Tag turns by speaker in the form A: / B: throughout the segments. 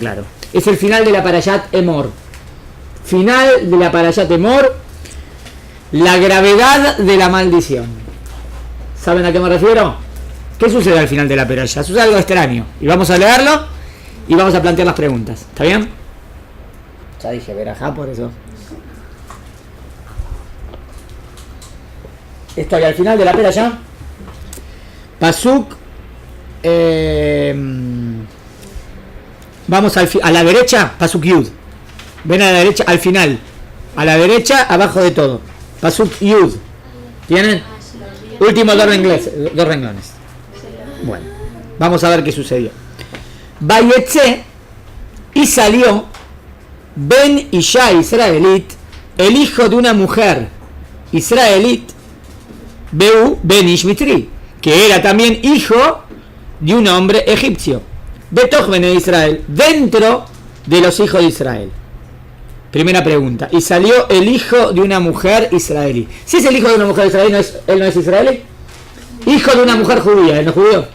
A: claro. Es el final de la Parashat Emor. Final de la Parashat Emor. La gravedad de la maldición. ¿Saben a qué me refiero? ¿Qué sucede al final de la Parashat? Sucede algo extraño. Y vamos a leerlo y vamos a plantear las preguntas. ¿Está bien? Ya dije verajá, por eso. Estoy al final de la Parashat. Pasuk. Vamos a la derecha, Pasuk Yud. Ven a la derecha, al final. A la derecha, abajo de todo. Pasuk Yud. ¿Tienen? Últimos dos renglones. Bueno, vamos a ver qué sucedió. Vayetze, y salió Ben Isha Israelit, el hijo de una mujer israelit, Beu Ben Ish Mitri, que era también hijo de un hombre egipcio. Betoch Bene Israel, dentro de los hijos de Israel. Primera pregunta. Y salió el hijo de una mujer israelí. Si es el hijo de una mujer israelí, ¿él no es israelí? Hijo de una mujer judía, ¿él no es judío?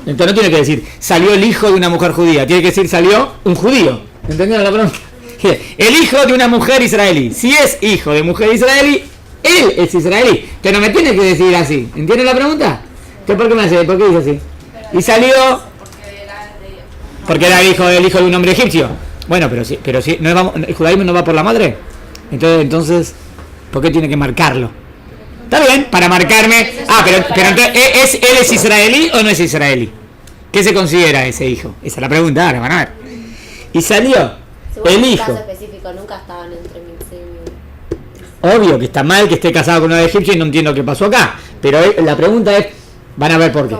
A: Entonces no tiene que decir salió el hijo de una mujer judía, tiene que decir salió un judío. ¿Entendieron la pregunta? El hijo de una mujer israelí. Si es hijo de mujer israelí, él es israelí. Que no me tiene que decir así. ¿Entienden la pregunta? ¿Por qué me hace? ¿Por qué dice así? Y salió porque era el hijo de un hombre egipcio. Bueno, pero si no vamos, el judaísmo no va por la madre. Entonces, ¿por qué tiene que marcarlo? Está bien, para marcarme. Pero entonces, ¿él es israelí o no es israelí? ¿Qué se considera ese hijo? Esa es la pregunta, ahora van a ver. Y salió el hijo.
B: En caso específico, nunca estaban entre
A: Obvio que está mal que esté casado con una egipcia y no entiendo qué pasó acá. Pero la pregunta es, van a ver por qué.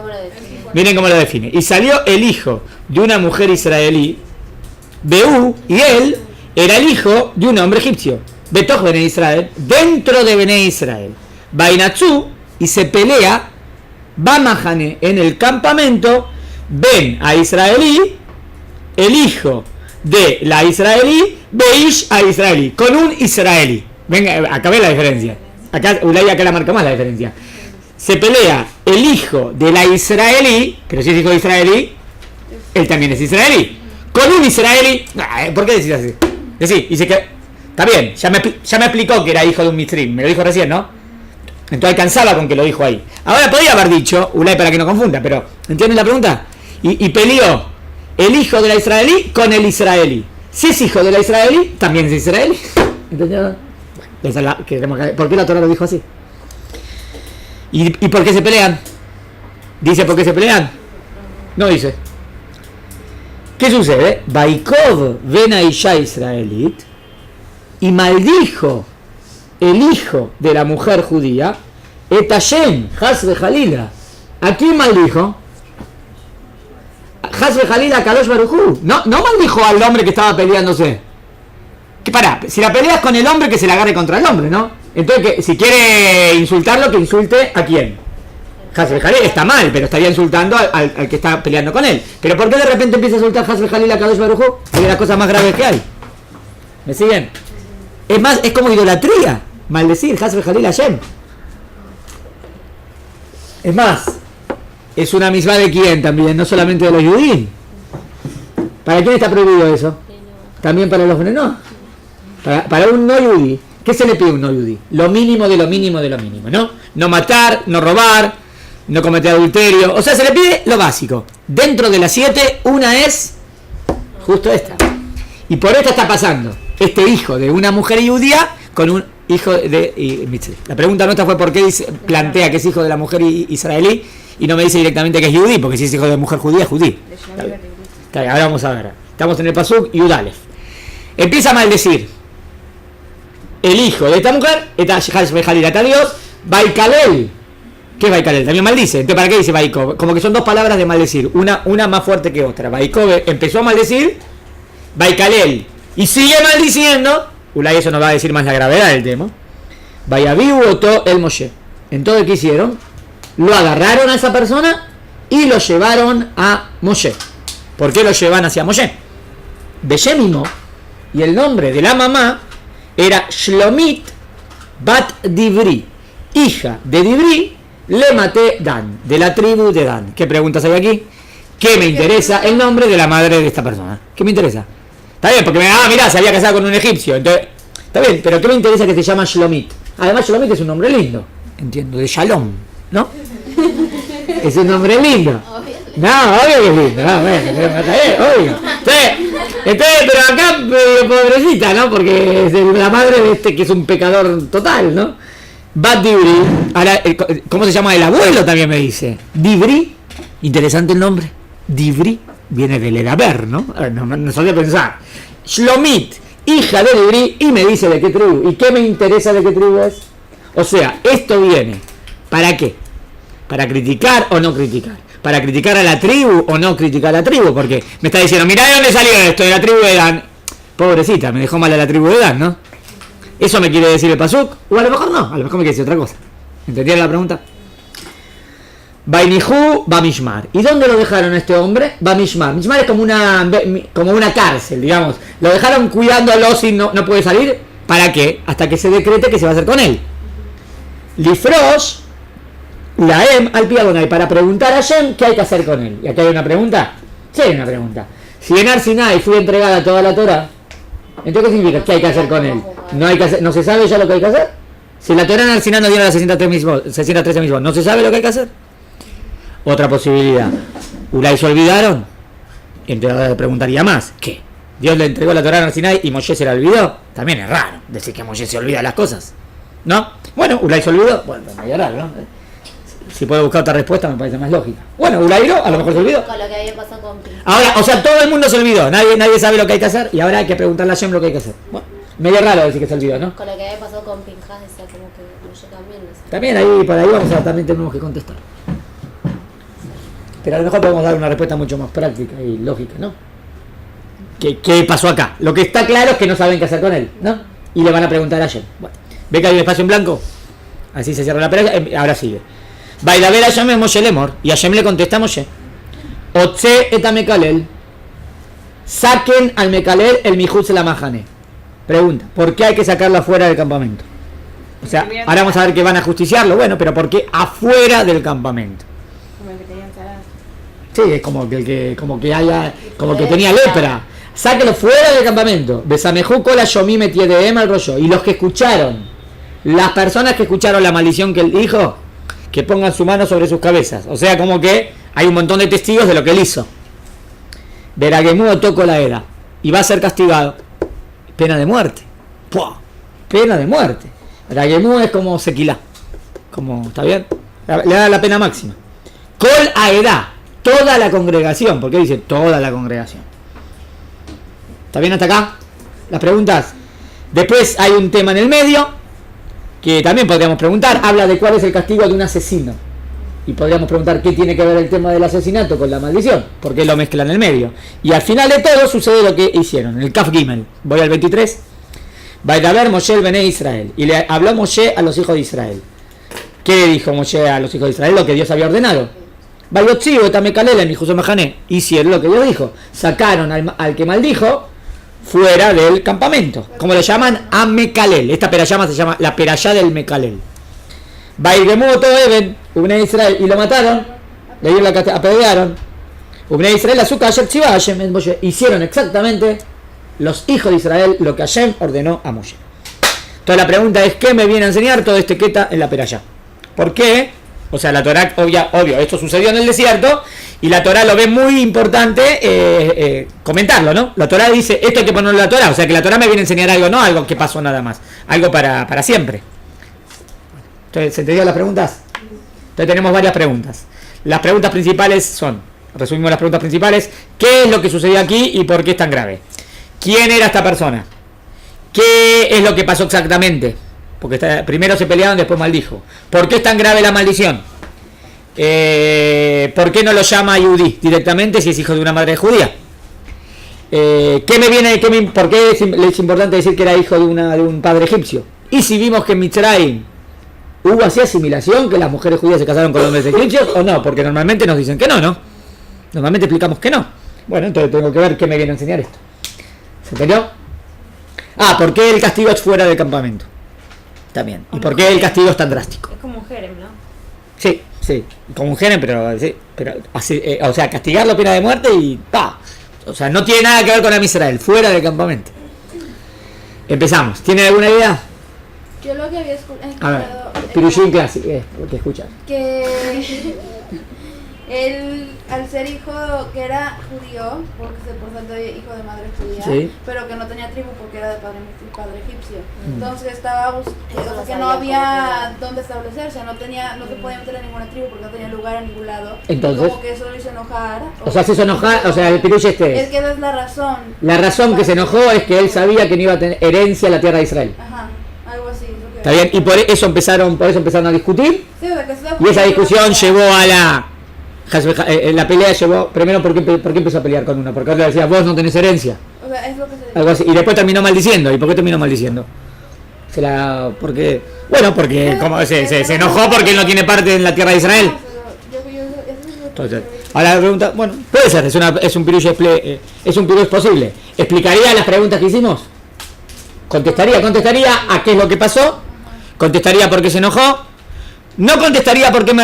A: Miren cómo lo define. Y salió el hijo de una mujer israelí, Beú, y él era el hijo de un hombre egipcio. Betoch Bene Israel, dentro de Bene Israel. Bainatzu, y se pelea, Bamahane, en el campamento, ven a israelí, el hijo de la israelí, Beish a israelí, con un israelí. Venga, acá ve la diferencia. Acá la marca más la diferencia. Se pelea el hijo de la israelí, pero si es hijo de israelí, él también es israelí. Con un israelí. ¿Por qué decís así? Dice que está bien, ya me explicó que era hijo de un mitrim, me lo dijo recién, ¿no? Entonces alcanzaba con que lo dijo ahí. Ahora podría haber dicho, Ulay para que no confunda, pero ¿entienden la pregunta? Y peleó el hijo de la israelí con el israelí. Si es hijo de la israelí, también es israelí. ¿Entendieron? ¿Por qué la Torah lo dijo así? ¿Y por qué se pelean? ¿Dice por qué se pelean? No dice. ¿Qué sucede? Baikov ven a Isha israelit y maldijo el hijo de la mujer judía, Etashem, Hasbe Jalila. ¿A quién maldijo? Hasbe Jalila Kadosh Barujú. No maldijo al hombre que estaba peleándose. Que si la peleas con el hombre, que se la agarre contra el hombre, ¿no? Entonces, si quiere insultarlo, que insulte ¿a quién? Hasbe Jalil está mal, pero estaría insultando al que está peleando con él. Pero ¿por qué de repente empieza a insultar Hasbe Jalil a Kadosh Barujú? Es de las cosas más graves que hay. ¿Me siguen? Es más, es como idolatría, maldecir Hasbe Jalil a Hashem. Es más, es una misma de quién también, no solamente de los judíos. ¿Para quién está prohibido eso? También para los no. Para un no judí. ¿Qué se le pide a un no judí? Lo mínimo de lo mínimo de lo mínimo, ¿no? No matar, no robar, no cometer adulterio. O sea, se le pide lo básico. Dentro de las 7, una es justo esta. Y por esta está pasando. Este hijo de una mujer judía con un hijo de Mitzri. La pregunta nuestra fue por qué plantea que es hijo de la mujer israelí y no me dice directamente que es judí, porque si es hijo de mujer judía, es judí. Está bien, ahora vamos a ver. Estamos en el Pasuk y Udalef. Empieza a maldecir el hijo de esta mujer, está Dios, Baikalel. ¿Qué es Baikalel? También maldice. Entonces, ¿para qué dice Baikov? Como que son dos palabras de maldecir, una más fuerte que otra. Baikov empezó a maldecir, Baikalel, y sigue maldiciendo. Ulay eso nos va a decir más la gravedad del tema. Vayaviu otó el Moshe. Entonces, ¿qué hicieron? Lo agarraron a esa persona y lo llevaron a Moshe. ¿Por qué lo llevan hacia Moshe? Beshemimo, y el nombre de la mamá era Shlomit Bat Divri, hija de Divri, le maté Dan, de la tribu de Dan. ¿Qué preguntas hay aquí? ¿Qué me interesa? El nombre de la madre de esta persona. ¿Qué me interesa? Está bien, porque mirá, se había casado con un egipcio. Entonces, está bien, pero ¿qué me interesa que se llama Shlomit? Además, Shlomit es un nombre lindo. Entiendo, de Shalom, ¿no? Es un nombre lindo. No, obvio que es lindo. No, bueno, está bien, obvio. Entonces, pero acá, pobrecita, ¿no? Porque es la madre de este que es un pecador total, ¿no? Bat Dibri. Ahora, ¿cómo se llama el abuelo? También me dice. Dibri. Interesante el nombre. Dibri viene del Edaber, ¿no? No sabía pensar. Shlomit, hija de Dibri, y me dice de qué tribu. ¿Y qué me interesa de qué tribu es? O sea, esto viene. ¿Para qué? ¿Para criticar o no criticar? ¿Para criticar a la tribu o no criticar a la tribu? Porque me está diciendo, mirá de dónde salió esto, de la tribu de Dan. Pobrecita, me dejó mal a la tribu de Dan, ¿no? ¿Eso me quiere decir el Pasuk? O a lo mejor no, a lo mejor me quiere decir otra cosa. ¿Entendieron la pregunta? Bainihu Bamishmar. ¿Y dónde lo dejaron a este hombre? Bamishmar. Mishmar es como una cárcel, digamos. Lo dejaron cuidándolo si no puede salir. ¿Para qué? Hasta que se decrete que se va a hacer con él. Lifrosh Laem al Piadonai, para preguntar a Hashem qué hay que hacer con él. ¿Y aquí hay una pregunta? Sí, hay una pregunta. Si en Har Sinai fue entregada toda la Torah, entonces ¿qué significa? ¿Qué hay que hacer con él? ¿No se sabe ya lo que hay que hacer? Si la Torah en Har Sinai nos dieron las 613 mismos, ¿no se sabe lo que hay que hacer? Otra posibilidad. ¿Ulay se olvidaron? Entonces le preguntaría más. ¿Qué? ¿Dios le entregó la Torah en Har Sinai y Moshe se la olvidó? También es raro decir que Moshe se olvida las cosas, ¿no? Bueno, Ulay se olvidó. Bueno, es medio raro, ¿no? Si puedo buscar otra respuesta me parece más lógica. Bueno, Ulay no, a lo mejor se olvidó.
B: Con lo que había pasado con Pinchas.
A: Ahora, o sea, todo el mundo se olvidó. Nadie sabe lo que hay que hacer y ahora hay que preguntarle a Hashem lo que hay que hacer. Bueno, medio raro decir que se olvidó, ¿no?
B: Con lo que había pasado con Pinchas, decía como que yo también no sé.
A: También ahí, por ahí vamos a también tenemos que contestar. Pero a lo mejor podemos dar una respuesta mucho más práctica y lógica, ¿no? ¿Qué pasó acá? Lo que está claro es que no saben qué hacer con él, ¿no? Y le van a preguntar a Hashem. Bueno, ¿ve que hay un espacio en blanco? Así se cierra la pelea, ahora sigue. Bailaver Hashem es Moshe Lemor. Y Hashem le contesta a Moshe. Otse et Mekalel. Saquen al Mekalel el Mijutz la Mahane. Pregunta, ¿por qué hay que sacarlo afuera del campamento? O sea, ahora vamos a ver que van a justiciarlo. Bueno, pero ¿por qué afuera del campamento?
C: Como el que tenía ensalada.
A: Sí, es como que tenía lepra. Sáquelo fuera del campamento. Besamejú cola yomí metí de al rollo. Y los que escucharon, las personas que escucharon la maldición que él dijo, que pongan su mano sobre sus cabezas. O sea, como que hay un montón de testigos de lo que él hizo. Veragemú tocó la era. Y va a ser castigado. Pena de muerte. ¡Puah! Pena de muerte. Veragemú es como sequilá. Como, ¿está bien? Le da la pena máxima. Col aedá. Toda la congregación. ¿Por qué dice toda la congregación? ¿Está bien hasta acá? Las preguntas. Después hay un tema en el medio que también podríamos preguntar. Habla de cuál es el castigo de un asesino. Y podríamos preguntar qué tiene que ver el tema del asesinato con la maldición. ¿Por qué lo mezclan en el medio? Y al final de todo sucede lo que hicieron. El Kaf Gimel. Voy al 23. Vaidaber Moshe el Bené Israel. Y le habló Moshe a los hijos de Israel. ¿Qué le dijo Moshe a los hijos de Israel? Lo que Dios había ordenado. Vayotziu et Mekalel en Mijutz Mahane. Hicieron lo que Dios dijo. Sacaron al que maldijo fuera del campamento. Como lo llaman a Mekalel. Esta perashá se llama la perashá del Mekalel. Vaigemu todo Eben, Ubnei Israel, y lo mataron. Le dieron la apedrearon. Ubnei Israel azúcar ayer tziva Hashem en Moshe. Hicieron exactamente los hijos de Israel lo que Hashem ordenó a Moshe. Entonces la pregunta es, ¿qué me viene a enseñar todo este queta en la perashá? ¿Por qué? O sea, la Torá, obvio, esto sucedió en el desierto y la Torá lo ve muy importante comentarlo, ¿no? La Torá dice, esto hay que ponerlo en la Torá, o sea que la Torá me viene a enseñar algo, no algo que pasó nada más, algo para siempre. Entonces, ¿se entendió las preguntas? Entonces tenemos varias preguntas. Las preguntas principales son, resumimos las preguntas principales, ¿qué es lo que sucedió aquí y por qué es tan grave? ¿Quién era esta persona? ¿Qué es lo que pasó exactamente? Porque primero se pelearon, después maldijo. ¿Por qué es tan grave la maldición? ¿Por qué no lo llama Yudí directamente si es hijo de una madre judía? ¿Por qué es importante decir que era hijo de un padre egipcio? Y si vimos que en Mitzrayim hubo así asimilación, que las mujeres judías se casaron con hombres egipcios, o no, porque normalmente nos dicen que no, ¿no? Normalmente explicamos que no. Bueno, entonces tengo que ver qué me viene a enseñar esto. ¿Se entendió? ¿Por qué el castigo es fuera del campamento? También. ¿Y por qué el castigo es tan drástico?
C: Es como un jerem, ¿no?
A: Sí, Sí, como un género, pero así, o sea, castigarlo pena de muerte y pa. O sea, no tiene nada que ver con Am Israel, fuera del campamento. Empezamos. ¿Tiene alguna idea?
C: Yo lo que había escuchado...
A: A ver, Pirushim clásico, ¿qué escuchas?
C: Que él, al ser hijo que era judío, porque por tanto hijo de madre judía,
A: sí,
C: pero que no tenía tribu porque era de padre egipcio. Entonces estaba que no había dónde establecerse, no se podía meter en ninguna tribu porque no tenía lugar en ningún lado.
A: Entonces,
C: como que eso lo hizo enojar.
A: O sea, se hizo enojar, o sea, el Pirush
C: es que esa es la razón.
A: La razón que se enojó es que él sabía que no iba a tener herencia a la tierra de Israel.
C: Ajá, algo así.
A: Está bien, y por eso empezaron a discutir.
C: Sí, o sea, que
A: y esa discusión llevó a la pelea llevó, primero, ¿por qué empezó a pelear con uno? Porque otro le decía, vos no tenés herencia.
C: O sea, es lo que se
A: algo así. Y después terminó maldiciendo. ¿Y por qué terminó maldiciendo? Porque como se enojó porque él no tiene parte en la tierra de Israel. Entonces, ahora la pregunta, bueno, puede ser, es un pirush posible. ¿Explicaría las preguntas que hicimos? Contestaría a qué es lo que pasó. Contestaría por qué se enojó. No contestaría porque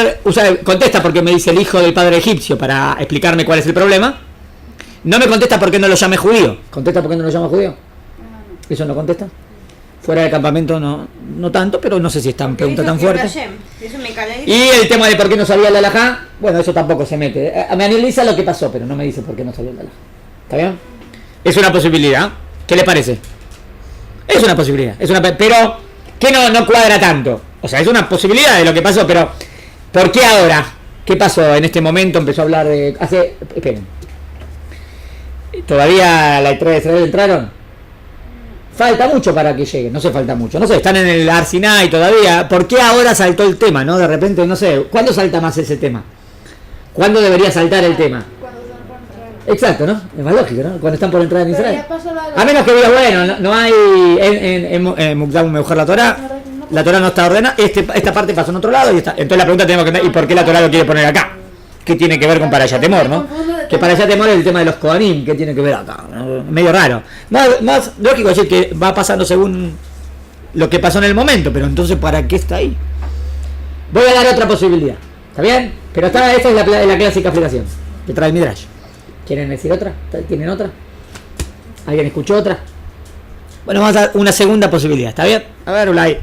A: contesta porque me dice el hijo del padre egipcio para explicarme cuál es el problema. No me contesta por qué no lo llame judío. ¿Contesta por qué no lo llama judío? ¿Eso no contesta? Fuera del campamento no tanto, pero no sé si es tan pregunta tan fuerte. Y el tema de por qué no sabía el halajá, bueno, eso tampoco se mete. Me analiza lo que pasó, pero no me dice por qué no sabía el halajá. ¿Está bien? Es una posibilidad. ¿Qué le parece? Es una posibilidad. Pero que no cuadra tanto. O sea, es una posibilidad de lo que pasó, pero ¿por qué ahora? ¿Qué pasó en este momento? Empezó a hablar de... Esperen. ¿Todavía la entrada de Israel entraron? Falta mucho para que lleguen, no sé, falta mucho. No sé, están en el Har Sinai todavía. ¿Por qué ahora saltó el tema, no? De repente, no sé, ¿cuándo salta más ese tema? ¿Cuándo debería saltar el tema? Exacto, ¿no? Es más lógico, ¿no? Cuando están por entrar en Israel. A menos que diga, bueno, no hay en Mukdam mejor la Torah no está ordenada, esta parte pasó en otro lado y está. Entonces la pregunta tenemos que tener, ¿y por qué la Torah lo quiere poner acá? ¿Qué tiene que ver con Parashat Emor, no? Que Parashat Emor es el tema de los Kohanim, ¿qué tiene que ver acá? ¿No? Medio raro. Más lógico decir que va pasando según lo que pasó en el momento, pero entonces ¿para qué está ahí? Voy a dar otra posibilidad, ¿está bien? Pero esta es la clásica explicación que trae el Midrash. ¿Quieren decir otra? ¿Tienen otra? ¿Alguien escuchó otra? Bueno, vamos a dar una segunda posibilidad, ¿está bien? A ver, Ulay.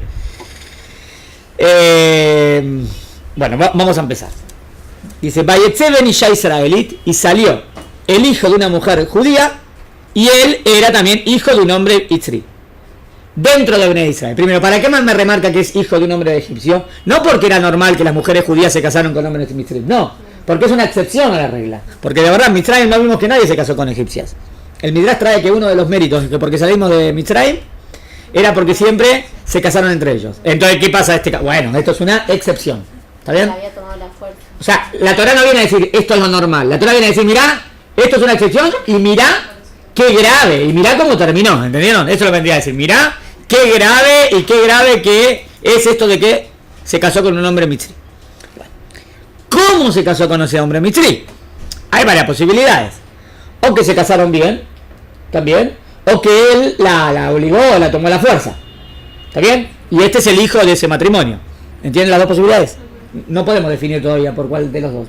A: Bueno, vamos a empezar. Dice, Vayetze ben Isha Israelit, y salió el hijo de una mujer judía, y él era también hijo de un hombre itzri. Dentro de Bnei Israel. Primero, ¿para qué más me remarca que es hijo de un hombre egipcio? No porque era normal que las mujeres judías se casaron con hombres itzri, no, porque es una excepción a la regla. Porque de verdad, en Mitzrayim no vimos que nadie se casó con egipcias. El Midrash trae que uno de los méritos, que porque salimos de Mitzrayim, era porque siempre se casaron entre ellos. Entonces, ¿qué pasa este caso? Bueno, esto es una excepción. ¿Está bien?
B: Había tomado la fuerza.
A: O sea, la Torah no viene a decir esto es lo normal. La Torah viene a decir, mirá, esto es una excepción y mirá qué grave. Y mirá cómo terminó, ¿entendieron? Eso lo vendría a decir. Mirá qué grave que es esto de que se casó con un hombre mitzri. ¿Cómo se casó con ese hombre mitzri? Hay varias posibilidades. O que se casaron bien, también, o que él la obligó o la tomó a la fuerza. ¿Está bien? Y este es el hijo de ese matrimonio. ¿Entienden las dos posibilidades? No podemos definir todavía por cuál de los dos.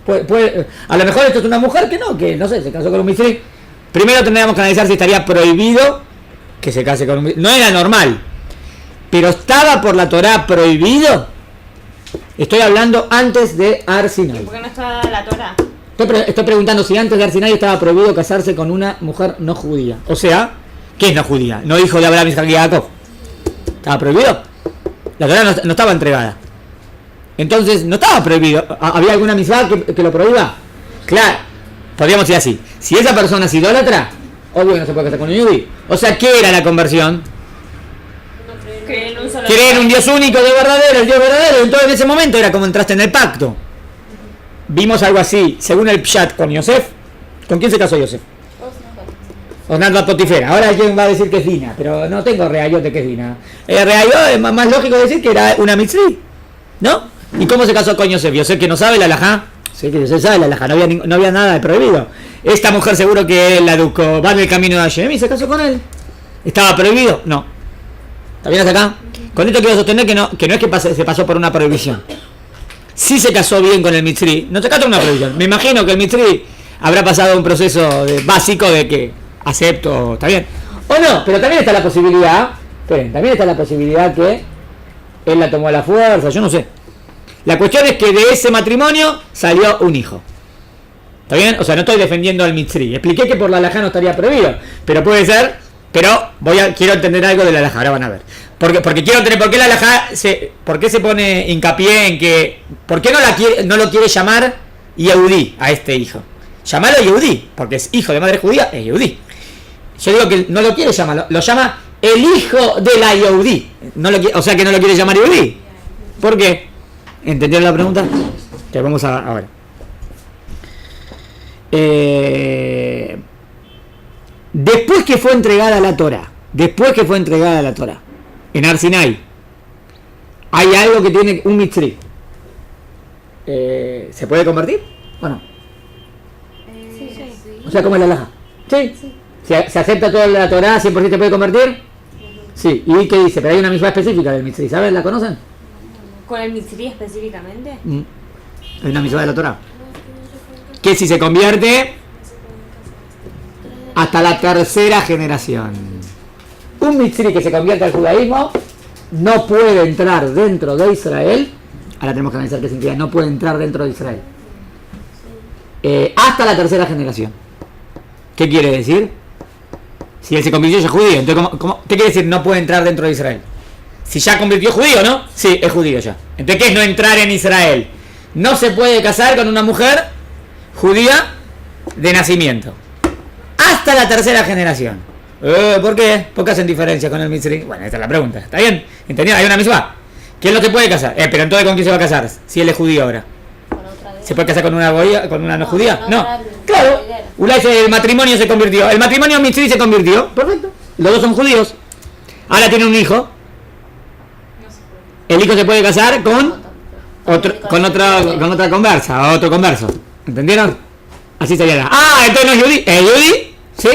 A: A lo mejor esto es una mujer que no sé, se casó con un mitzri. Primero tendríamos que analizar si estaría prohibido que se case con un mitzri. No era normal, pero estaba por la Torah prohibido. Estoy hablando antes de Har Sinai.
D: ¿Por qué no está la Torah?
A: Estoy preguntando si antes de Har Sinai estaba prohibido casarse con una mujer no judía. O sea, ¿qué es no judía? No hijo de Abraham, Isaac y Jacob. ¿Estaba prohibido? La Torah no estaba entregada. Entonces, no estaba prohibido. ¿Había alguna mitzvah que lo prohíba? Claro, podríamos decir así. Si esa persona es idólatra, obvio que no se puede casar con un yudí. O sea, ¿qué era la conversión? Creer en un Dios único, de verdadero, el Dios verdadero. Entonces, en ese momento era como entraste en el pacto. Vimos algo así, según el Pshat con Yosef. ¿Con quién se casó Yosef? Osnat bat Potifera. Ahora alguien va a decir que es Dina, pero no tengo reayot de que es Dina. Reayot es más lógico decir que era una mitzri, ¿no? ¿Y cómo se casó con Yosef? Yosef que no sabe la halajá. Sí, que Yosef sabe la halajá, no había nada de prohibido. Esta mujer seguro que él la educó, va en el camino de Hashem y se casó con él. ¿Estaba prohibido? No. ¿Está bien hasta acá? Con esto quiero sostener que no es que se pasó por una prohibición. si se casó bien con el Mitzri, no se casó una prohibición. Me imagino que el Mitzri habrá pasado un proceso básico de que acepto, está bien. O no, pero también está la posibilidad, también está la posibilidad que él la tomó a la fuerza, yo no sé. La cuestión es que de ese matrimonio salió un hijo. ¿Está bien? O sea, no estoy defendiendo al Mitzri. Expliqué que por la halajá no estaría prohibido, pero puede ser, pero quiero entender algo de la halajá, ahora van a ver. Porque quiero entender por qué la halajá por qué se pone hincapié en que, por qué no lo quiere llamar Yehudí a este hijo. Llamarlo Yehudí, porque es hijo de madre judía, es Yehudí. Yo digo que no lo quiere llamar, lo llama el hijo de la Yehudí. O sea que no lo quiere llamar Yehudí. ¿Por qué? ¿Entendieron la pregunta? Que vamos ahora. Después que fue entregada la Torá, en Har Sinai, hay algo que tiene un Mitzri. ¿Se puede convertir o no?
B: Sí.
A: O sea, ¿cómo es la halajá? Sí. ¿Se acepta toda la Torá, 100% se puede convertir? Sí. ¿Y qué dice? Pero hay una misma específica del Mitzri, ¿saben? ¿La conocen?
D: ¿Con el Mitzri específicamente?
A: Hay una misma de la Torá. Que si se convierte hasta la tercera generación. Un Mitzri que se convierte al judaísmo no puede entrar dentro de Israel. Ahora tenemos que analizar qué significa. No puede entrar dentro de Israel. Hasta la tercera generación. ¿Qué quiere decir? Si él se convirtió ya judío. Entonces, ¿qué quiere decir no puede entrar dentro de Israel? Si ya convirtió judío, ¿no? Sí, es judío ya. Entonces, ¿qué es no entrar en Israel? No se puede casar con una mujer judía de nacimiento. Hasta la tercera generación. ¿Por qué? ¿Por qué hacen diferencia con el Mitzri? Bueno, esta es la pregunta. ¿Está bien? ¿Entendido? Hay una misma. ¿Quién no se puede casar? Pero entonces, ¿con quién se va a casar? Si él es judío ahora. ¿Se puede casar con una goya, con una no judía? No. Claro. El matrimonio se convirtió. El matrimonio Mitzri se convirtió. Perfecto. Los dos son judíos. Ahora tiene un hijo. El hijo se puede casar con otra conversa, otro converso. ¿Entendieron? Así sería la. Entonces no es Yehudí. ¿Es Yehudí? ¿Sí?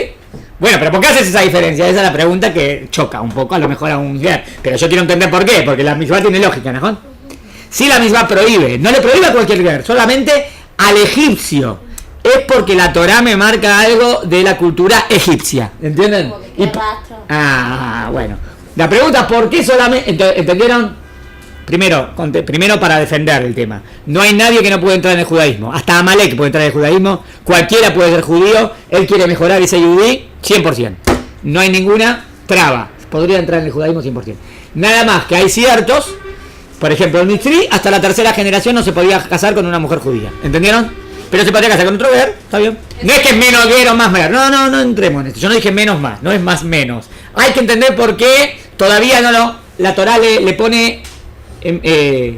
A: Bueno, pero ¿por qué haces esa diferencia? Esa es la pregunta que choca un poco, a lo mejor a un guer. Pero yo quiero entender por qué, porque la misma tiene lógica, ¿no? Si la misma prohíbe, no le prohíbe a cualquier guer, solamente al egipcio. Es porque la Torá me marca algo de la cultura egipcia. ¿Entienden? Bueno. La pregunta es ¿por qué solamente? ¿Entendieron? Primero para defender el tema. No hay nadie que no puede entrar en el judaísmo. Hasta Amalek puede entrar en el judaísmo. Cualquiera puede ser judío. Él quiere mejorar ese yudí 100%. No hay ninguna traba. Podría entrar en el judaísmo 100%. Nada más que hay ciertos. Por ejemplo, el Mitzri hasta la tercera generación no se podía casar con una mujer judía. ¿Entendieron? Pero se podría casar con otro guer. ¿Está bien? No es que es menos guer o más guer. No entremos en esto. Yo no dije menos más. No es más menos. Hay que entender por qué todavía la Torá le pone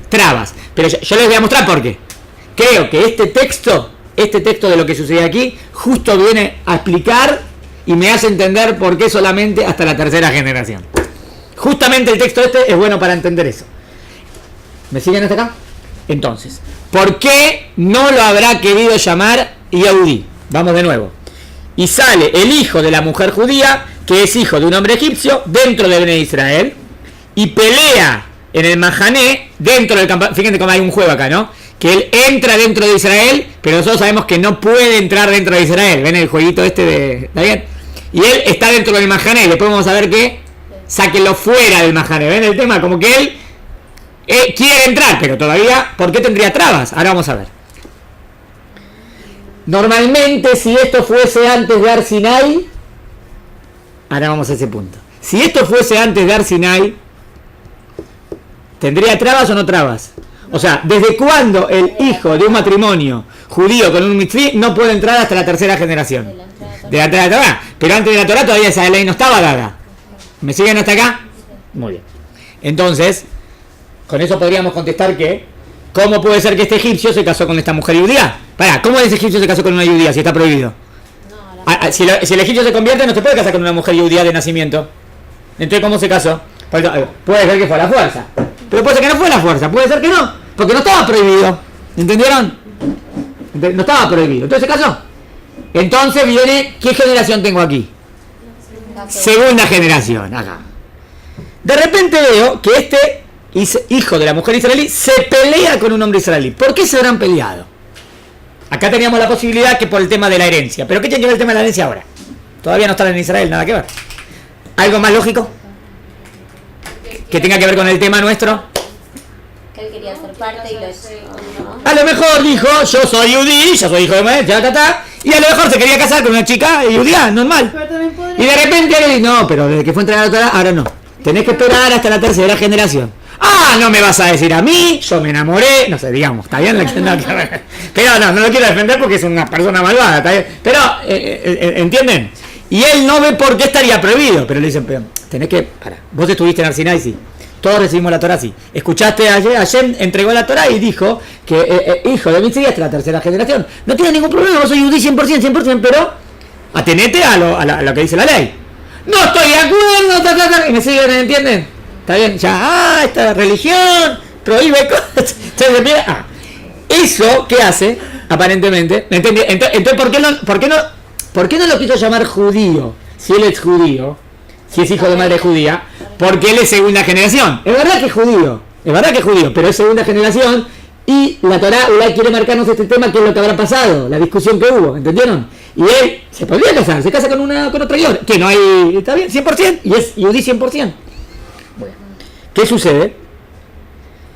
A: trabas, pero yo les voy a mostrar por qué. Creo que este texto de lo que sucede aquí justo viene a explicar y me hace entender por qué solamente hasta la tercera generación. Justamente el texto es bueno para entender eso. ¿Me siguen hasta acá? Entonces, ¿por qué no lo habrá querido llamar Yehudí? Vamos de nuevo. Y sale el hijo de la mujer judía, que es hijo de un hombre egipcio, dentro de Bnei Israel, y pelea en el Mahané, dentro del campamento. Fíjense cómo hay un juego acá, ¿no? Que él entra dentro de Israel, pero nosotros sabemos que no puede entrar dentro de Israel. ¿Ven el jueguito ¿está bien? Y él está dentro del Mahané, después vamos a ver que sáquenlo fuera del Mahané. ¿Ven el tema? Como que él quiere entrar, pero todavía, ¿por qué tendría trabas? Ahora vamos a ver. Normalmente, si esto fuese antes de Har Sinai, ahora vamos a ese punto. Si esto fuese antes de Har Sinai, ¿tendría trabas o no trabas? O sea, ¿desde cuándo el hijo de un matrimonio judío con un mitzví no puede entrar hasta la tercera generación? De la Torá. Pero antes de la Torá todavía esa ley no estaba dada. ¿Me siguen hasta acá? Muy bien. Entonces, con eso podríamos contestar que ¿cómo puede ser que este egipcio se casó con esta mujer judía? ¿Cómo ese egipcio se casó con una judía si está prohibido? Si el egipcio se convierte no se puede casar con una mujer judía de nacimiento. Entonces, ¿cómo se casó? Puede ser que fue a la fuerza. Pero puede ser que no fue a la fuerza, puede ser que no, porque no estaba prohibido. ¿Entendieron? No estaba prohibido. Entonces se casó. Entonces viene, ¿qué generación tengo aquí? Segunda generación, acá. De repente veo que hijo de la mujer israelí, se pelea con un hombre israelí. ¿Por qué se habrán peleado? Acá teníamos la posibilidad que por el tema de la herencia. ¿Pero qué tiene que ver el tema de la herencia ahora? Todavía no están en Israel, nada que ver. ¿Algo más lógico? Que tenga que ver con el tema nuestro.
B: Que él quería ser parte y lo ¿no?
A: A lo mejor dijo, yo soy judí, yo soy hijo de Moed, y a lo mejor se quería casar con una chica judía, normal. Y de repente él dice, no, pero desde que fue entregada la Torá, ahora no. Tenés que esperar hasta la tercera generación. Ah, no me vas a decir a mí, yo me enamoré, no sé, digamos, está bien, pero no lo quiero defender porque es una persona malvada, está bien, pero, ¿entienden? Y él no ve por qué estaría prohibido, pero le dicen, pero tenés que, vos estuviste en Arsinai, sí, todos recibimos la Torá, sí, escuchaste ayer, Hashem entregó la Torá y dijo que hijo de Mitzri hasta la tercera generación, no tiene ningún problema, vos soy judí 100%, pero atenete a lo que dice la ley. No estoy de acuerdo, y me siguen, ¿entienden? Está bien, ya, esta religión prohíbe cosas. Entonces, eso, ¿qué hace? Aparentemente, ¿entendí? Entonces, ¿por qué no lo quiso llamar judío? Si él es judío, si es hijo de madre judía, porque él es segunda generación. Es verdad que es judío, pero es segunda generación y la Torá quiere marcarnos este tema, que es lo que habrá pasado, la discusión que hubo, ¿entendieron? Y él se podría casar, se casa con otro guión, que no hay, está bien, 100%, y es judí 100%. ¿Qué sucede?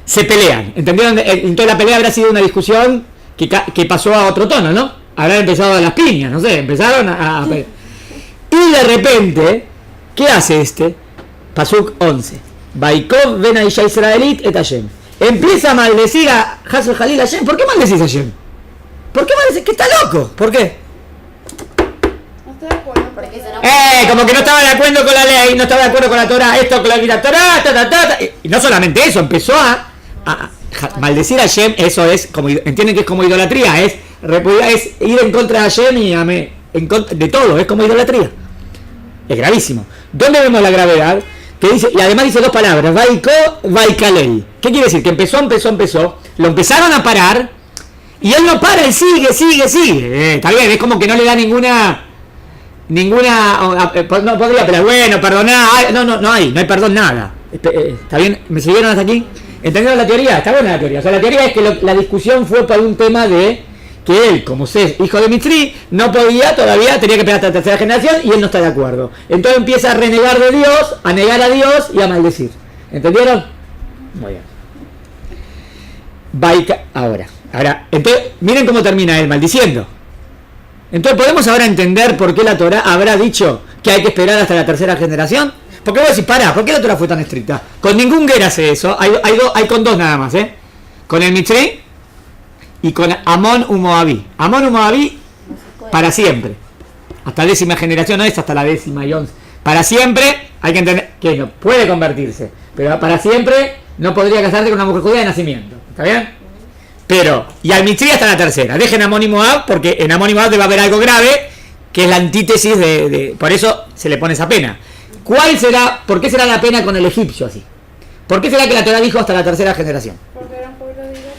A: Se pelean, ¿entendieron? Entonces la pelea habrá sido una discusión que pasó a otro tono, ¿no? Habrán empezado a las piñas, no sé, empezaron a pelear. Y de repente, ¿qué hace este? Pasuk 11. Baikov ben Aisha Israelit et Hashem. Empieza a maldecir a Hazel Jalil Hashem. ¿Por qué maldecís a Hashem? ¿Por qué maldecís? ¿Que está loco? ¿Por qué?
C: No estoy de acuerdo.
B: Porque se
A: Como que no estaba de acuerdo con la ley, no estaba de acuerdo con la Torah, esto con la Torah, y no solamente eso, empezó a maldecir a Hashem. Eso es, como entienden que es como idolatría, es ir en contra de Hashem y en contra de todo, es como idolatría. Es gravísimo. ¿Dónde vemos la gravedad? Que dice, y además dice dos palabras, Vaiko, Vaikalel. ¿Qué quiere decir? Que empezó, lo empezaron a parar, y él no para, él sigue. Está bien, es como que no le da ninguna, no podría, pero bueno, perdonar, no hay perdón, nada. ¿Está bien? ¿Me siguieron hasta aquí? ¿Entendieron la teoría? Está buena la teoría. O sea, la teoría es que la discusión fue por un tema de que él, como es hijo de Mitzri, no podía, todavía tenía que esperar hasta la tercera generación, y él no está de acuerdo. Entonces empieza a renegar de Dios, a negar a Dios y a maldecir. ¿Entendieron? Muy bien. Ahora, entonces, miren cómo termina él maldiciendo. Entonces, ¿podemos ahora entender por qué la Torá habrá dicho que hay que esperar hasta la tercera generación? Porque vos decís, ¿por qué la Torá fue tan estricta? Con ningún guerra hace eso, hay con dos nada más, con el Mitzri y con Amón u Moabí. Amón u Moabí para siempre. Hasta décima generación, no es hasta la 10ª y 11. Para siempre, hay que entender que no puede convertirse, pero para siempre no podría casarse con una mujer judía de nacimiento. ¿Está bien? Pero, y al Mitzri hasta la tercera. Dejen Amón y Moab, porque en Amón y Moab debe haber algo grave, que es la antítesis por eso se le pone esa pena. ¿Por qué será la pena con el egipcio así? ¿Por qué será que la Torá dijo hasta la tercera generación?
C: Porque era un pueblo de idólatras.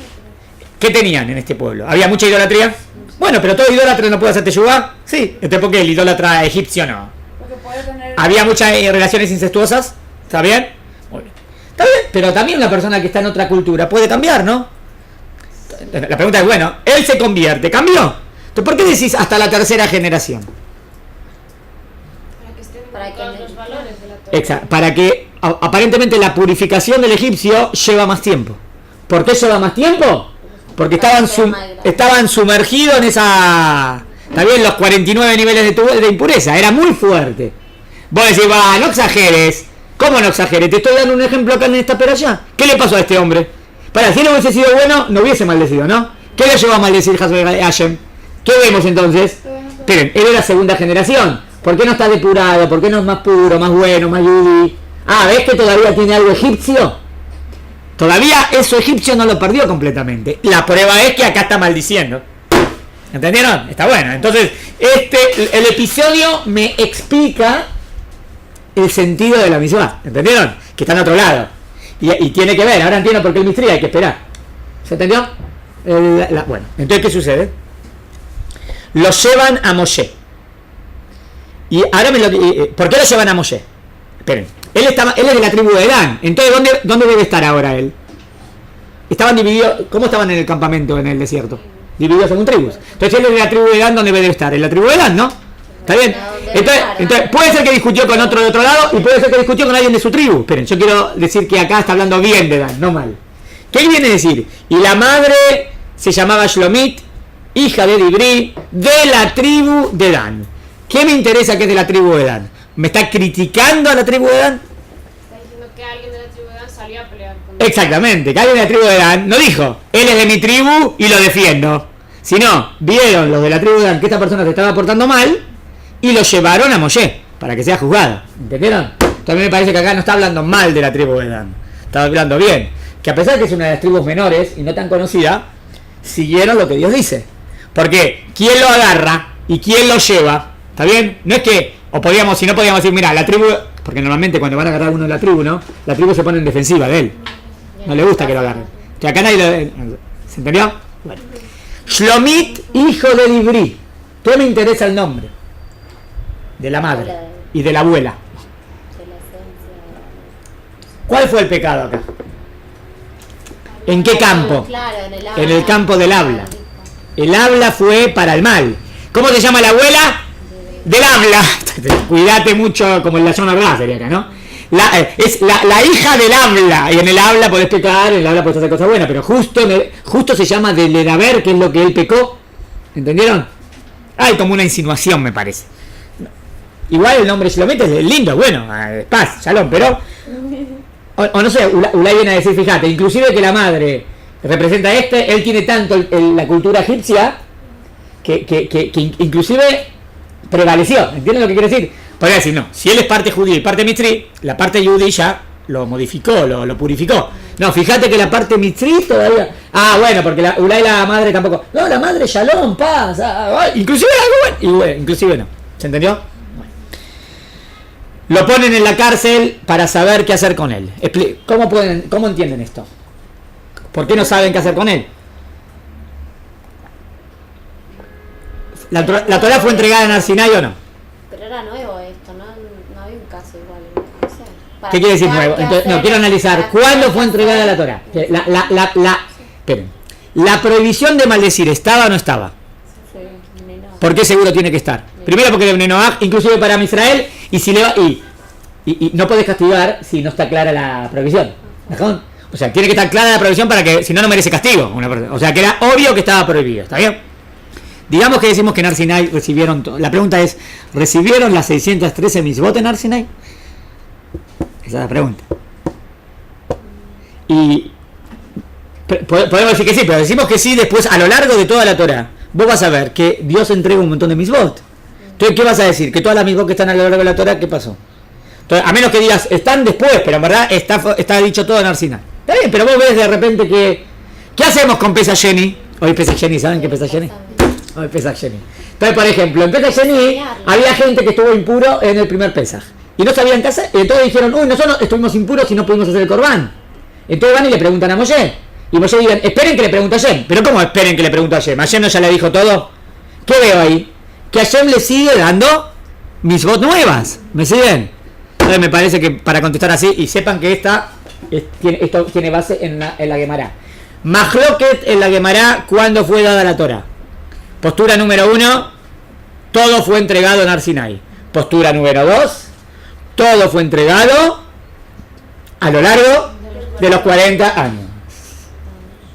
A: ¿Qué tenían en este pueblo? ¿Había mucha idolatría? Bueno, pero todo idólatra no puede hacer teshuvá. Sí, entonces ¿por qué el idólatra egipcio no?
C: Porque puede tener...
A: ¿Había muchas relaciones incestuosas? ¿Está bien? Muy bien. Está bien, pero también una persona que está en otra cultura puede cambiar, ¿no? La pregunta es, bueno, él se convierte, ¿cambió? Entonces, ¿por qué decís hasta la tercera generación?
B: para que
E: todos los valores de la Torah.
A: Exacto, para que aparentemente la purificación del egipcio lleva más tiempo. ¿Por qué lleva más tiempo? Porque estaban sumergidos en esa... También los 49 niveles de impureza, era muy fuerte. Vos decís, no exageres. ¿Cómo no exageres? Te estoy dando un ejemplo acá en esta peralla. ¿Qué le pasó a este hombre? Si él hubiese sido bueno, no hubiese maldecido, ¿no? ¿Qué le llevó a maldecir Hashem? ¿Qué vemos entonces? Esperen, él era segunda generación. ¿Por qué no está depurado? ¿Por qué no es más puro, más bueno, más yudí? ¿Ves que todavía tiene algo egipcio? Todavía eso egipcio no lo perdió completamente. La prueba es que acá está maldiciendo. ¿Entendieron? Está bueno. Entonces, el episodio me explica el sentido de la misma. ¿Entendieron? Que está en otro lado. Y tiene que ver. Ahora entiendo por qué el mistría hay que esperar. ¿Se entendió? Bueno, entonces, ¿qué sucede? Lo llevan a Moshe. Y ahora ¿por qué lo llevan a Moshe? Esperen. Él es de la tribu de Dan. Entonces, ¿dónde debe estar ahora él? Estaban divididos. ¿Cómo estaban en el campamento en el desierto? Divididos según tribus. Entonces, él es de la tribu de Dan, ¿dónde debe estar? En la tribu de Dan, ¿no? ¿Está bien? Entonces, puede ser que discutió con otro de otro lado y puede ser que discutió con alguien de su tribu. Esperen, yo quiero decir que acá está hablando bien de Dan, no mal. ¿Qué viene a decir? Y la madre se llamaba Shlomit, hija de Dibri, de la tribu de Dan. ¿Qué me interesa que es de la tribu de Dan? ¿Me está criticando a la tribu de Dan?
D: Está diciendo que alguien de la tribu de Dan salió a pelear con él.
A: Exactamente, que alguien de la tribu de Dan no dijo, él es de mi tribu y lo defiendo. Sino, vieron los de la tribu de Dan que esta persona se estaba portando mal y lo llevaron a Moshe para que sea juzgado. ¿Entendieron? También me parece que acá no está hablando mal de la tribu de Dan. Está hablando bien. Que a pesar de que es una de las tribus menores y no tan conocida, siguieron lo que Dios dice. Porque ¿quién lo agarra y quién lo lleva? ¿Está bien? No es que, si no podíamos decir, mira, la tribu, porque normalmente cuando van a agarrar a uno de la tribu, ¿no? La tribu se pone en defensiva de él. No le gusta que lo agarren. Que acá nadie ¿se entendió? Bueno. Shlomit, hijo de Dibri. Todo me interesa el nombre. De la madre y de la abuela. ¿Cuál fue el pecado acá? ¿En qué campo? En el campo del habla. El habla fue para el mal. ¿Cómo se llama la abuela? Del habla. Cuídate mucho, como en la zona rural sería acá, ¿no? Es la hija del habla. Y en el habla podés pecar, en el habla podés hacer cosas buenas. Pero justo se llama del Edaber, que es lo que él pecó. ¿Entendieron? Hay como una insinuación, me parece. Igual el nombre Shlomit es lindo, bueno, paz, shalom, pero... O no sé, Ulay viene a decir, fíjate, inclusive que la madre representa él tiene tanto la cultura egipcia que inclusive prevaleció. ¿Entienden lo que quiere decir? Podría decir, no, si él es parte judía y parte mitrí, la parte judía ya lo modificó, lo purificó. No, fíjate que la parte mitrí todavía... bueno, porque Ulay la madre tampoco... No, la madre shalom, paz, inclusive algo bueno. Inclusive no. ¿Se entendió? Lo ponen en la cárcel para saber qué hacer con él. ¿Cómo entienden esto? ¿Por qué no saben qué hacer con él? ¿La Torá fue entregada en Arsinai o no?
B: Pero era nuevo esto, no había un caso igual. No sé.
A: ¿Qué quiere decir nuevo? Entonces, no, quiero analizar. ¿Cuándo fue entregada la Torá? Esperen. ¿La prohibición de maldecir estaba o no estaba?
B: Sí,
A: ¿Por qué seguro tiene que estar? Primero porque de Bnei Noach, inclusive para Israel, y no podés castigar si no está clara la prohibición. O sea, tiene que estar clara la prohibición para que, si no, no merece castigo. O sea, que era obvio que estaba prohibido. ¿Está bien? Digamos que decimos que en Arsinai recibieron... La pregunta es, ¿recibieron las 613 mitzvot en Arsinai? Esa es la pregunta. Y... podemos decir que sí, pero decimos que sí después, a lo largo de toda la Torah. Vos vas a ver que Dios entrega un montón de mitzvot. Entonces, ¿qué vas a decir? Que todas las mitzvot que están a lo largo de la Torah, ¿qué pasó? Entonces, a menos que digas, están después, pero en verdad está dicho todo en Arsinai. Está bien, pero vos ves de repente que... ¿Qué hacemos con Pesach Sheni? Hoy Pesach Sheni, ¿saben qué es Pesach Sheni? Hoy Pesach Sheni. Entonces, por ejemplo, en Pesach Sheni había gente que estuvo impuro en el primer Pesach. Y no sabían qué hacer. Y entonces dijeron, nosotros estuvimos impuros y no pudimos hacer el Corbán. Entonces van y le preguntan a Moshe. Y Moshe digan, esperen que le pregunte a Hashem. ¿Pero cómo esperen que le pregunte a Hashem? ¿Hashem no ya le dijo todo? ¿Qué veo ahí? Que Hashem le sigue dando mitzvot nuevas. ¿Me siguen? Entonces me parece que para contestar así, y sepan que esto tiene base en la Gemara. Mahloket en la Gemara, ¿cuándo fue dada la Torah? Postura número 1, todo fue entregado en Arsinai. Postura número 2, todo fue entregado a lo largo de los 40 años.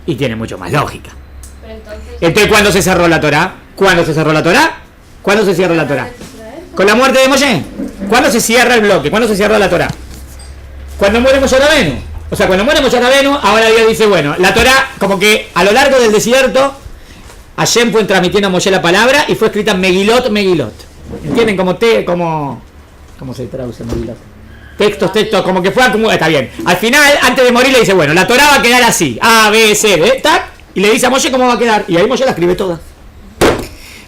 A: Y tiene mucho más lógica. Entonces, ¿cuándo se cerró la Torah? ¿Cuándo se cerró la Torah? ¿Cuándo se cierra la Torah? ¿Con la muerte de Moshe? ¿Cuándo se cierra el bloque? ¿Cuándo se cierra la Torah? Cuando muere Moshe Rabenu. O sea, cuando muere Moshe Rabenu, ahora Dios dice, bueno, la Torah, como que a lo largo del desierto, Hashem fue transmitiendo a Moshe la palabra y fue escrita Megilot. ¿Entienden? ¿Cómo se traduce Megilot? Textos, como que fue acumulado. Está bien. Al final, antes de morir, le dice, bueno, la Torah va a quedar así. A, B, C, D, tac. Y le dice a Moshe cómo va a quedar. Y ahí Moshe la escribe toda.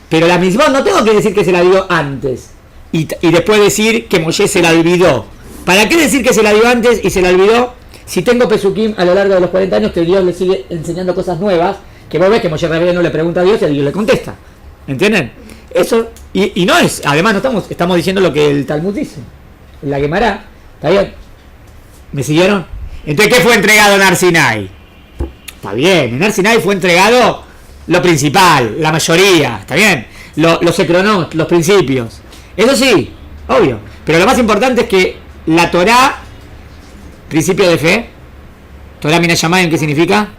A: Pero la misma no tengo que decir que se la dio antes. Y después decir que Moshe se la olvidó. ¿Para qué decir que se la dio antes y se la olvidó? Si tengo Pesukim a lo largo de los 40 años que Dios le sigue enseñando cosas nuevas, que vos ves que Moshe Rabbeinu no le pregunta a Dios y a Dios le contesta. ¿Entienden? Eso, y no es, además no estamos diciendo lo que el Talmud dice. La Gemara, ¿está bien? ¿Me siguieron? Entonces, ¿qué fue entregado en Har Sinai? Está bien, en Har Sinai fue entregado lo principal, la mayoría, ¿está bien? Los ecronos, los principios. Eso sí, obvio. Pero lo más importante es que la Torá, principio de fe, Torá Mina Shamayim, ¿qué significa?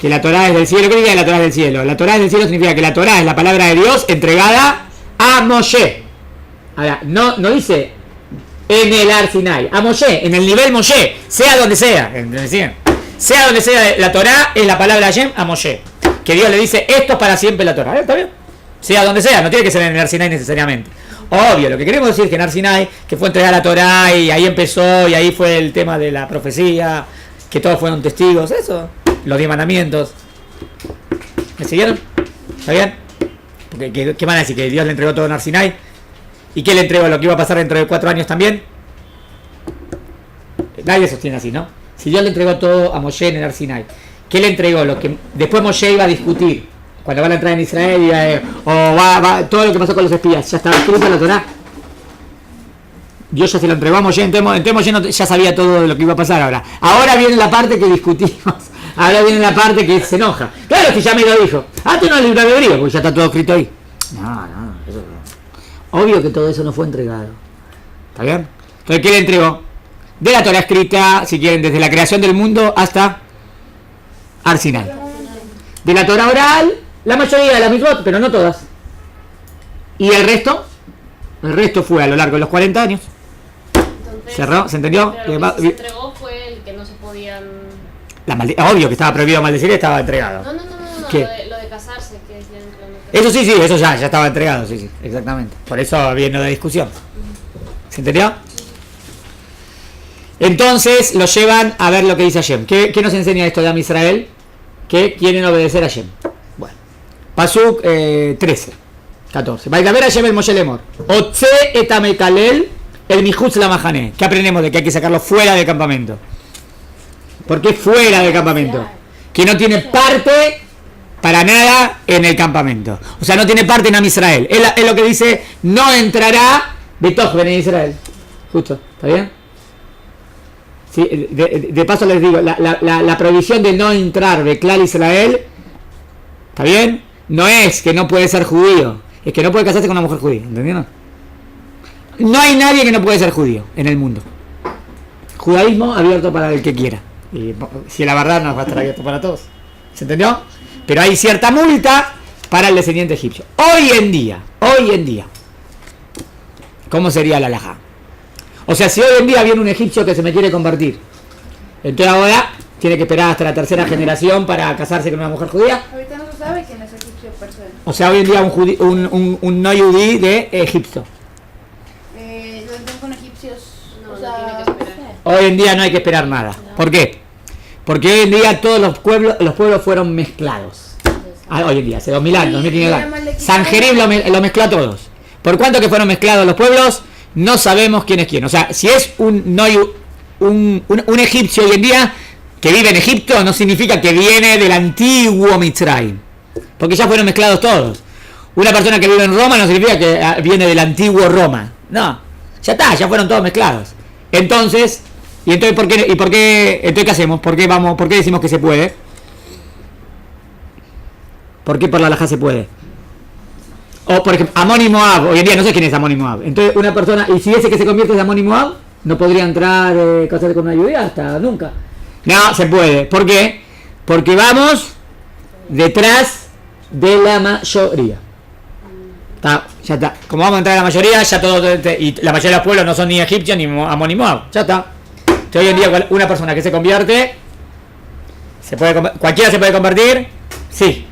A: Que la Torá es del cielo. ¿Qué significa la Torá es del cielo? La Torá es del cielo significa que la Torá es la palabra de Dios entregada a Moshe. Ahora, no dice en el Har Sinai, a Moshe, en el nivel Moshe, sea donde sea. Sea donde sea, la Torá es la palabra de Hashem a Moshe. Que Dios le dice, esto es para siempre la Torá. ¿Está bien? Sea donde sea, no tiene que ser en el Har Sinai necesariamente. Obvio, lo que queremos decir es que en Har Sinai, que fue entregada la Torá y ahí empezó, y ahí fue el tema de la profecía, que todos fueron testigos, eso, los 10 mandamientos. ¿Me siguieron? ¿Está bien? Porque, ¿qué van a decir? ¿Que Dios le entregó todo en Har Sinai? ¿Y qué le entregó? ¿Lo que iba a pasar dentro de 4 años también? Nadie sostiene así, ¿no? Si Dios le entregó todo a Moshe en el Har Sinai, ¿qué le entregó? Lo que después Moshe iba a discutir cuando van a entrar en Israel, todo lo que pasó con los espías, ¿ya estaba escrito en la Torá? Dios ya se lo entregó a Moshe, entonces Moshe ya sabía todo lo que iba a pasar ahora. Ahora viene la parte que discutimos, ahora viene la parte que se enoja. Claro, si ya me lo dijo. Tú no el libro de Hebreo, porque ya está todo escrito ahí. No, eso no. Obvio que todo eso no fue entregado. ¿Está bien? Entonces, ¿qué le entregó? De la Torá escrita, si quieren, desde la creación del mundo hasta Har Sinai. De la Torá oral, la mayoría de las mitzvot, pero no todas. ¿Y el resto? El resto fue a lo largo de los 40 años.
D: Entonces,
A: ¿Cerró? ¿Se entendió?
D: Pero lo que se entregó fue el que no se podían...
A: Obvio que estaba prohibido maldecir y estaba entregado.
D: No.
A: ¿Qué?
D: Lo de casarse, que decían que no.
A: Eso sí, eso ya estaba entregado, sí, exactamente. Por eso viene la discusión. ¿Se entendió? Entonces lo llevan a ver lo que dice Hashem. ¿Qué nos enseña esto de Am Israel? Que quieren obedecer a Hashem. Bueno, Pasuk 13, 14. Vaidaber Hashem el Moshe Lemor. Otze et amekalel el mihutz la mahané. ¿Qué aprendemos de que hay que sacarlo fuera del campamento? ¿Por qué fuera del campamento? Que no tiene parte para nada en el campamento. O sea, no tiene parte en Am Israel. Es lo que dice, no entrará Betoch Ben Israel. Justo, ¿está bien? Sí, de paso les digo, la prohibición de no entrar de Klal Israel, ¿está bien? No es que no puede ser judío, es que no puede casarse con una mujer judía, ¿entendieron? No hay nadie que no puede ser judío en el mundo. Judaísmo abierto para el que quiera. Y si la verdad no va a estar abierto para todos. ¿Se entendió? Pero hay cierta multa para el descendiente egipcio. Hoy en día, ¿cómo sería la halajá? O sea, si hoy en día viene un egipcio que se me quiere convertir, entonces ahora tiene que esperar hasta la tercera generación para casarse con una mujer judía.
C: Ahorita no se sabe quién es egipcio per se.
A: O sea, hoy en día un no judí de Egipto.
C: Lo entiendo con egipcios.
D: No,
C: o sea,
D: no tiene que esperar.
A: Hoy en día no hay que esperar nada. ¿Por qué? Porque hoy en día todos los pueblos fueron mezclados. Hoy en día, hace 2000 años, 2500 años. Sanjerib lo mezcló a todos. ¿Por cuánto que fueron mezclados los pueblos? No sabemos quién es quién. O sea, si es un egipcio hoy en día que vive en Egipto, no significa que viene del antiguo Mitzrayim. Porque ya fueron mezclados todos. Una persona que vive en Roma no significa que viene del antiguo Roma. No, ya está, ya fueron todos mezclados. Entonces, ¿por qué? Entonces, ¿qué hacemos? ¿Por qué decimos que se puede? ¿Por qué por la halajá se puede? O por ejemplo, Amón y Moab, hoy en día no sé quién es Amón y Moab. Entonces una persona, y si ese que se convierte es Amón y Moab, no podría entrar, casarse con una judía hasta nunca. No, se puede. ¿Por qué? Porque vamos detrás de la mayoría. Ya está. Como vamos a entrar a la mayoría, ya todo, y la mayoría de los pueblos no son ni egipcios ni Amón ni Moab. Ya está. Entonces hoy en día una persona que se convierte, ¿cualquiera se puede convertir? Sí.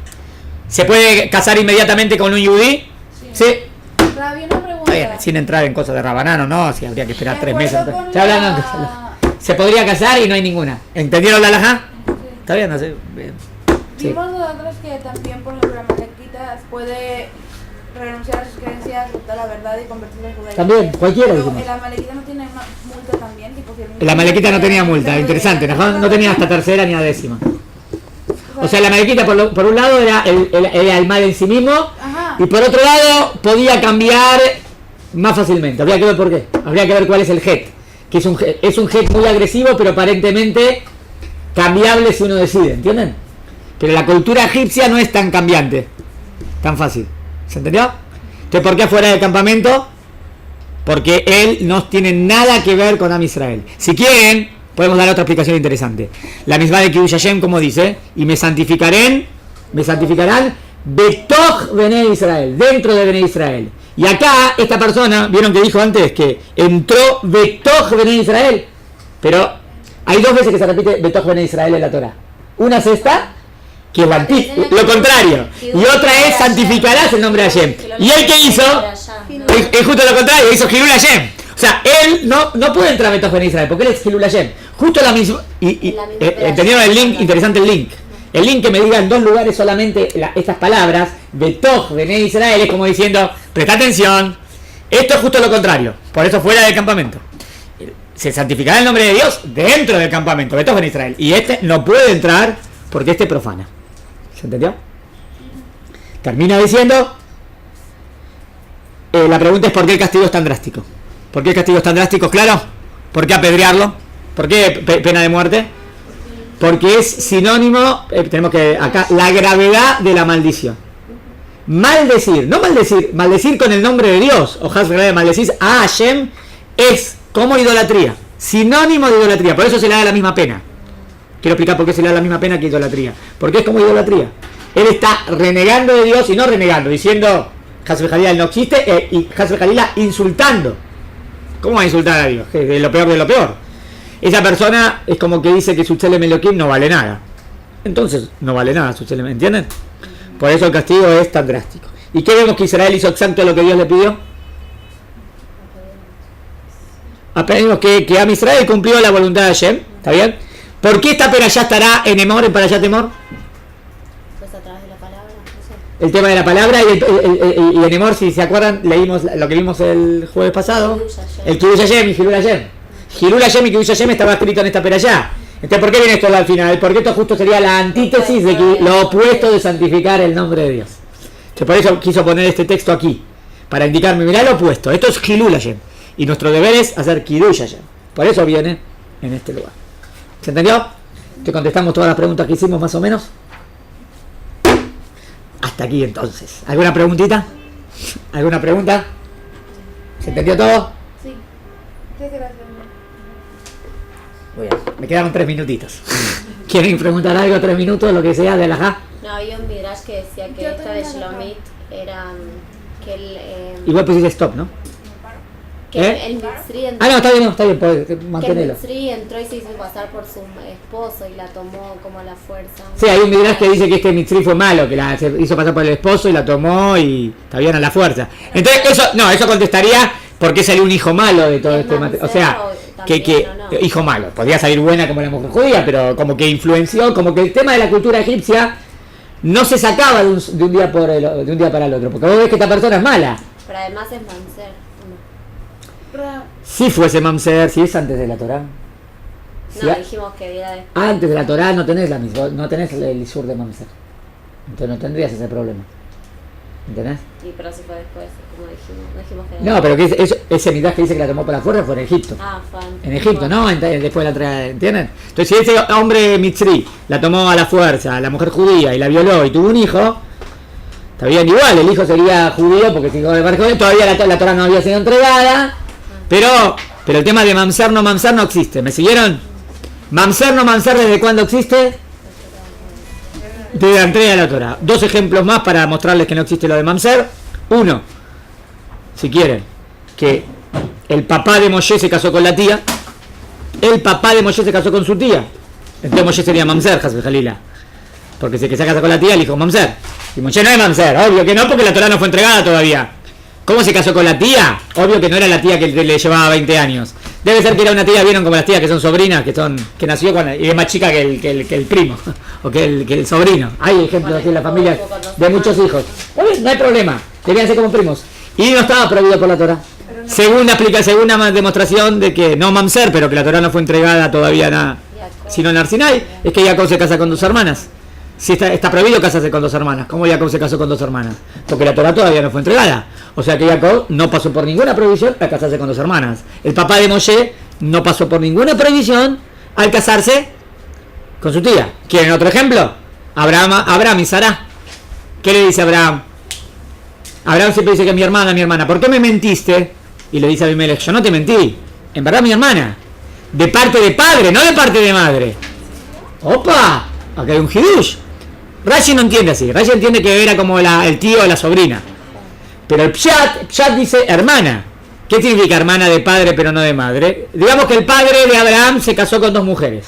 A: ¿Se puede casar inmediatamente con un yudí? Sí.
C: Rabbi, una pregunta.
A: Bien, sin entrar en cosas de Rabanano, no, si habría que esperar 3 meses.
C: La...
A: Se podría casar y no hay ninguna. ¿Entendieron la halajá?
C: Sí.
A: Está bien, no sé. Bien. Sí.
C: Vimos nosotros que también, por ejemplo, la malequita puede renunciar a sus creencias, aceptar la verdad y convertirse en judaísmo.
A: También, cualquiera.
C: Pero la malequita no tiene una multa también. Tipo, si
A: la malequita no tenía multa, interesante. No tenía hasta tercera ni a décima. O sea, la malequita por un lado era el mal en sí mismo. Ajá. Y por otro lado podía cambiar más fácilmente. Habría que ver por qué. Habría que ver cuál es el jet. que es un get muy agresivo, pero aparentemente cambiable si uno decide, ¿entienden? Pero la cultura egipcia no es tan cambiante, tan fácil. ¿Se entendió? Entonces, ¿por qué afuera del campamento? Porque él no tiene nada que ver con Am Israel. Si quieren, podemos dar otra explicación interesante. La misma de Kiddush Hashem, como dice, y me santificarán Betoch Bene Israel, dentro de Bene Israel. Y acá, esta persona, vieron que dijo antes que entró Betoch Bene Israel, pero hay 2 veces que se repite Betoch Bene Israel en la Torah. Una es esta, que es lo contrario, y otra es santificarás el nombre de Hashem. ¿Y él qué hizo? Es justo lo contrario, hizo Hilul Hashem. O sea, él no puede entrar a Betoch Bene Israel, porque él es Hilul Hashem. Justo la misma. ¿Entendieron el link? Interesante el link. El link que me diga en 2 lugares solamente estas palabras, Betoch Bene Israel, es como diciendo, presta atención, esto es justo lo contrario, por eso fuera del campamento. Se santificará el nombre de Dios dentro del campamento, Betoch Bene Israel. Y este no puede entrar porque este profana. ¿Se entendió? Termina diciendo, la pregunta es ¿por qué el castigo es tan drástico? ¿Por qué el castigo es tan drástico? Claro, ¿por qué apedrearlo? ¿Por qué pena de muerte? Porque es sinónimo, tenemos que acá, la gravedad de la maldición. Maldecir, no maldecir con el nombre de Dios, o maldecir a Hashem, es como idolatría, sinónimo de idolatría, por eso se le da la misma pena. Quiero explicar por qué se le da la misma pena que idolatría. Porque es como idolatría. Él está renegando de Dios y no renegando, diciendo Hasbe Jalila no existe, y Hasbe Jalila insultando. ¿Cómo va a insultar a Dios? Es lo peor de lo peor. Esa persona es como que dice que su Tzelem Elohim no vale nada. Entonces, no vale nada su Tzelem, ¿entienden? Por eso el castigo es tan drástico. ¿Y qué vemos que Israel hizo exacto lo que Dios le pidió? Aprendimos que Am Israel cumplió la voluntad de Hashem, ¿está bien? ¿Por qué esta perashá estará en Emor, en Parashat Emor?
B: Pues a través de la palabra, no sé.
A: El tema de la palabra y en Emor, si se acuerdan, leímos lo que vimos el jueves pasado, el Kiddush Hashem y Hilul Hashem. Hilul Hashem y Kiddush Hashem estaba escrito en esta perashá. Entonces, ¿por qué viene esto al final? Porque esto justo sería la antítesis de lo opuesto de santificar el nombre de Dios. Entonces, por eso quiso poner este texto aquí, para indicarme, mirá lo opuesto, esto es Hilul Hashem, y nuestro deber es hacer Kiddush Hashem. Por eso viene en este lugar. ¿Se entendió? ¿Te contestamos todas las preguntas que hicimos más o menos? Hasta aquí entonces. ¿Alguna preguntita? ¿Alguna pregunta? ¿Se entendió todo?
C: Sí. ¿Qué quieres hacer?
A: Muy bien. Me quedaron 3 minutitos. ¿Quieren preguntar algo? 3 minutos, lo que sea, de la ja.
B: No, había un midrash que decía que esta de Shlomit era que él...
A: Igual pusiste stop, ¿no?
B: Que el Mitzri entró,
A: no, está bien, puedes
B: que el
A: mantenerlo.
B: Mitzri entró y se hizo pasar por su esposo y la tomó como a la fuerza.
A: Sí, hay un midrash que dice que este Mitzri fue malo, que se hizo pasar por el esposo y la tomó y está bien a la fuerza. Entonces, eso contestaría por qué salió un hijo malo de todo este matrimonio. O sea, hijo malo, podría salir buena como la mujer judía, pero como que influenció, como que el tema de la cultura egipcia no se sacaba de un día para el otro, porque vos ves que esta persona es mala.
B: Pero además es mamzer.
A: Si fuese mamzer, si es antes de la Torá.
B: No, dijimos que era después.
A: Antes de la Torá no tenés no tenés el isur de mamzer. Entonces no tendrías ese problema. ¿Entendés?
B: Sí, pero si fue después, como dijimos que era.
A: No, pero que ese midrash que dice que la tomó por la fuerza fue en Egipto.
B: Fue antes.
A: En Egipto, ¿no? Después la trae, ¿entienden? Entonces si ese hombre Mitzri la tomó a la fuerza, la mujer judía, y la violó y tuvo un hijo, está bien igual, el hijo sería judío porque si todavía la Torá no había sido entregada. Pero el tema de mamzer no existe. ¿Me siguieron? Mamzer no mamzer, ¿desde cuándo existe? Desde la entrega de la Torah. 2 ejemplos más para mostrarles que no existe lo de mamzer. 1, si quieren, que el papá de Moshe se casó con la tía. El papá de Moshe se casó con su tía. Entonces Moshe sería mamzer, Hasbe Jalila. Porque si que se casa con la tía, el hijo mamzer. Y Moshe no es mamzer, obvio que no, porque la Torah no fue entregada todavía. ¿Cómo se casó con la tía? Obvio que no era la tía que le llevaba 20 años. Debe ser que era una tía, vieron como las tías que son sobrinas, que nació y es más chica que el primo, o que el sobrino. Hay ejemplos aquí en la familia de muchos hijos. No hay problema, debían ser como primos. Y no estaba prohibido por la Torah. Segunda demostración de que no mamzer, pero que la Torah no fue entregada todavía sino en Arsinai, es que Jacob se casa con 2 hermanas. Si está prohibido casarse con 2 hermanas. ¿Cómo Jacob se casó con 2 hermanas? Porque la Torah todavía no fue entregada. O sea que Jacob no pasó por ninguna prohibición a casarse con 2 hermanas. El papá de Moshe no pasó por ninguna prohibición al casarse con su tía. ¿Quieren otro ejemplo? Abraham y Sara. ¿Qué le dice Abraham? Abraham siempre dice que es mi hermana. ¿Por qué me mentiste? Y le dice a Abimelech, yo no te mentí. En verdad mi hermana. De parte de padre, no de parte de madre. ¡Opa! Acá hay un hidush. Rashi no entiende así. Rashi entiende que era como el tío o la sobrina. Pero el Pshat dice hermana. ¿Qué significa hermana de padre pero no de madre? Digamos que el padre de Abraham se casó con 2 mujeres.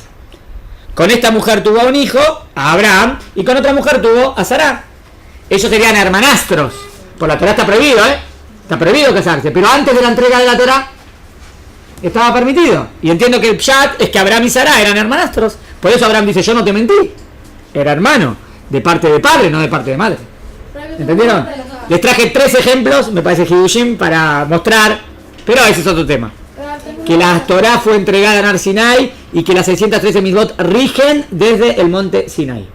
A: Con esta mujer tuvo a un hijo, a Abraham, y con otra mujer tuvo a Sará. Ellos serían hermanastros. Por la Torah está prohibido, ¿eh? Está prohibido casarse. Pero antes de la entrega de la Torah estaba permitido. Y entiendo que el Pshat es que Abraham y Sará eran hermanastros. Por eso Abraham dice, yo no te mentí. Era hermano. De parte de padre, no de parte de madre. ¿Entendieron? Les traje 3 ejemplos, me parece Hidushim, para mostrar. Pero ese es otro tema. Que la Torah fue entregada en Ar Sinai y que las 613 mitzvot rigen desde el monte Sinai.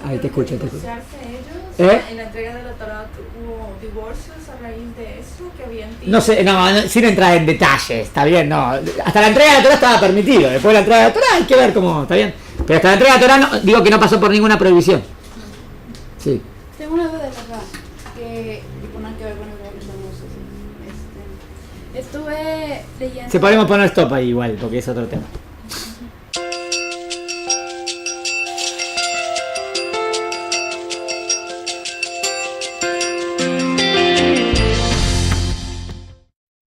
A: Ahí te escucho.
E: En la entrega de la Torah hubo divorcios a raíz de eso que habían dicho.
A: No sé, no, sin entrar en detalles, está bien, no. Hasta la entrega de la Torah estaba permitido. Después de la entrega de la Torah hay que ver cómo, está bien. Pero hasta la entrega de la Torah no, digo que no pasó por ninguna prohibición. Sí.
C: Tengo una duda acá, que nada que ver con lo que estamos. Estuve leyendo.
A: Se podemos poner stop ahí igual, porque es otro tema.